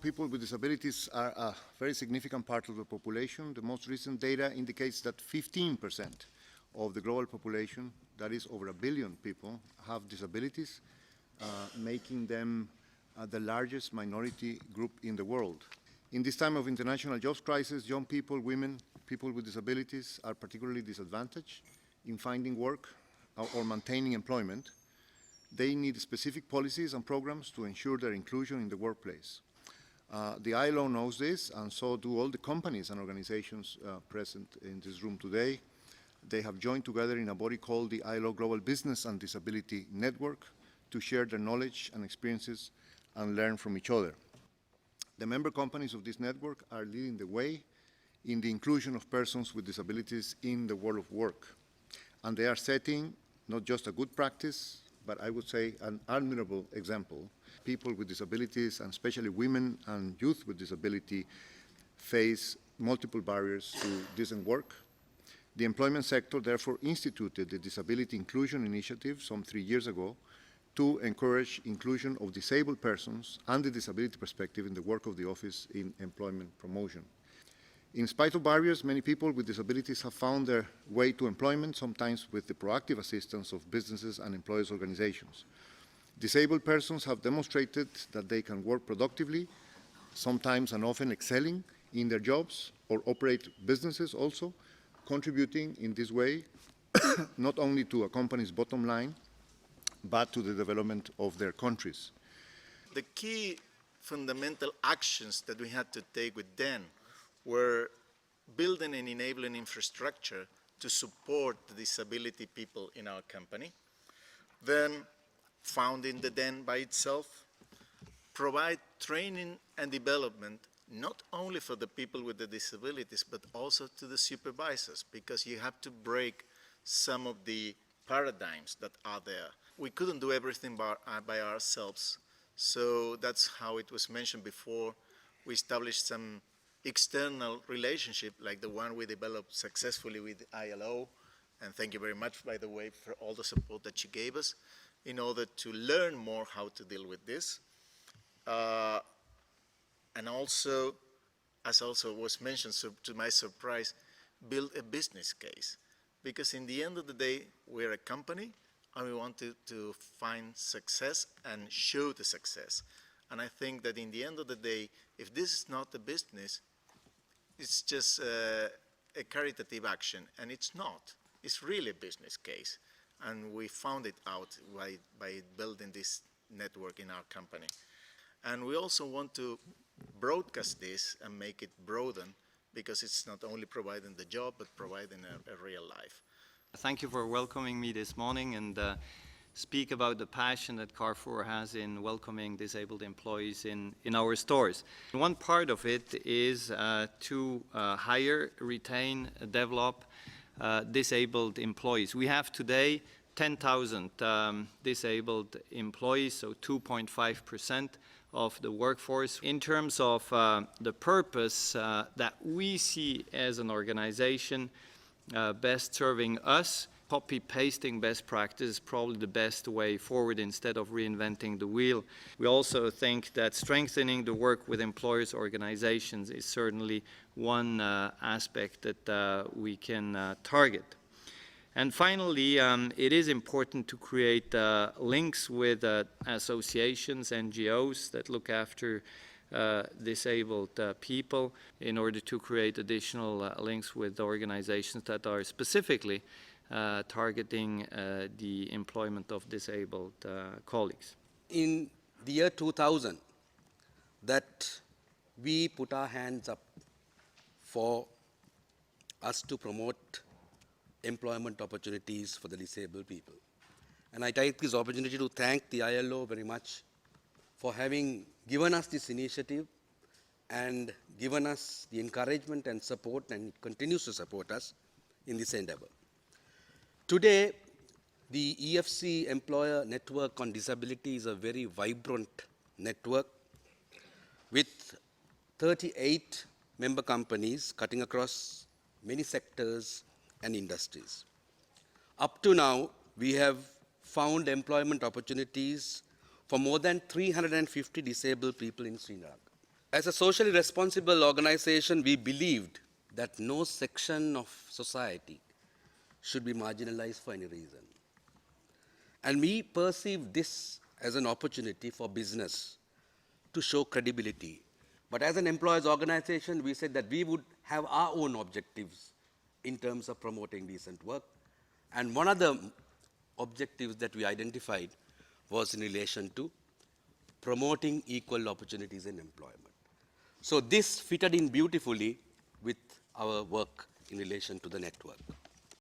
People with disabilities are a very significant part of the population. The most recent data indicates that 15% of the global population, that is over 1 billion people, have disabilities, making them the largest minority group in the world. In this time of international jobs crisis, young people, women, people with disabilities are particularly disadvantaged in finding work or maintaining employment. They need specific policies and programs to ensure their inclusion in the workplace. The ILO knows this, and so do all the companies and organizations present in this room today. They have joined together in a body called the ILO Global Business and Disability Network to share their knowledge and experiences and learn from each other. The member companies of this network are leading the way in the inclusion of persons with disabilities in the world of work. And they are setting not just a good practice, but I would say an admirable example. People with disabilities, and especially women and youth with disability, face multiple barriers to decent work. The employment sector therefore instituted the Disability Inclusion Initiative some 3 years ago to encourage inclusion of disabled persons and the disability perspective in the work of the Office in Employment Promotion. In spite of barriers, many people with disabilities have found their way to employment, sometimes with the proactive assistance of businesses and employers' organizations. Disabled persons have demonstrated that they can work productively, sometimes and often excelling in their jobs, or operate businesses also, contributing in this way not only to a company's bottom line, but to the development of their countries. The key fundamental actions that we had to take with DEN were building and enabling infrastructure to support the disability people in our company, then founding the DEN by itself, provide training and development not only for the people with the disabilities, but also to the supervisors, because you have to break some of the paradigms that are there. We couldn't do everything by ourselves, so that's how it was mentioned before. We established some external relationship like the one we developed successfully with ILO, and thank you very much, by the way, for all the support that you gave us in order to learn more how to deal with this. And also, as also was mentioned, so to my surprise, build a business case. Because in the end of the day, we're a company and we want to find success and show the success. And I think that in the end of the day, if this is not a business, it's just a caritative action, and it's not. It's really a business case. And we found it out by building this network in our company. And we also want to broadcast this and make it broaden, because it's not only providing the job, but providing a real life. Thank you for welcoming me this morning and speak about the passion that Carrefour has in welcoming disabled employees in our stores. One part of it is to hire, retain, develop disabled employees. We have today 10,000 disabled employees, so 2.5% of the workforce. In terms of the purpose that we see as an organization best serving us, copy-pasting best practice is probably the best way forward instead of reinventing the wheel. We also think that strengthening the work with employers' organizations is certainly one aspect that we can target. And finally, it is important to create links with associations, NGOs that look after disabled people in order to create additional links with organizations that are specifically targeting the employment of disabled colleagues. In the year 2000, that we put our hands up for us to promote employment opportunities for the disabled people. And I take this opportunity to thank the ILO very much for having given us this initiative and given us the encouragement and support, and it continues to support us in this endeavor. Today, the EFC Employer Network on Disability is a very vibrant network with 38 member companies cutting across many sectors and industries. Up to now, we have found employment opportunities for more than 350 disabled people in Sri Lanka. As a socially responsible organization, we believed that no section of society should be marginalized for any reason. And we perceived this as an opportunity for business to show credibility. But as an employers organization, we said that we would have our own objectives in terms of promoting decent work. And one of the objectives that we identified was in relation to promoting equal opportunities in employment. So this fitted in beautifully with our work in relation to the network.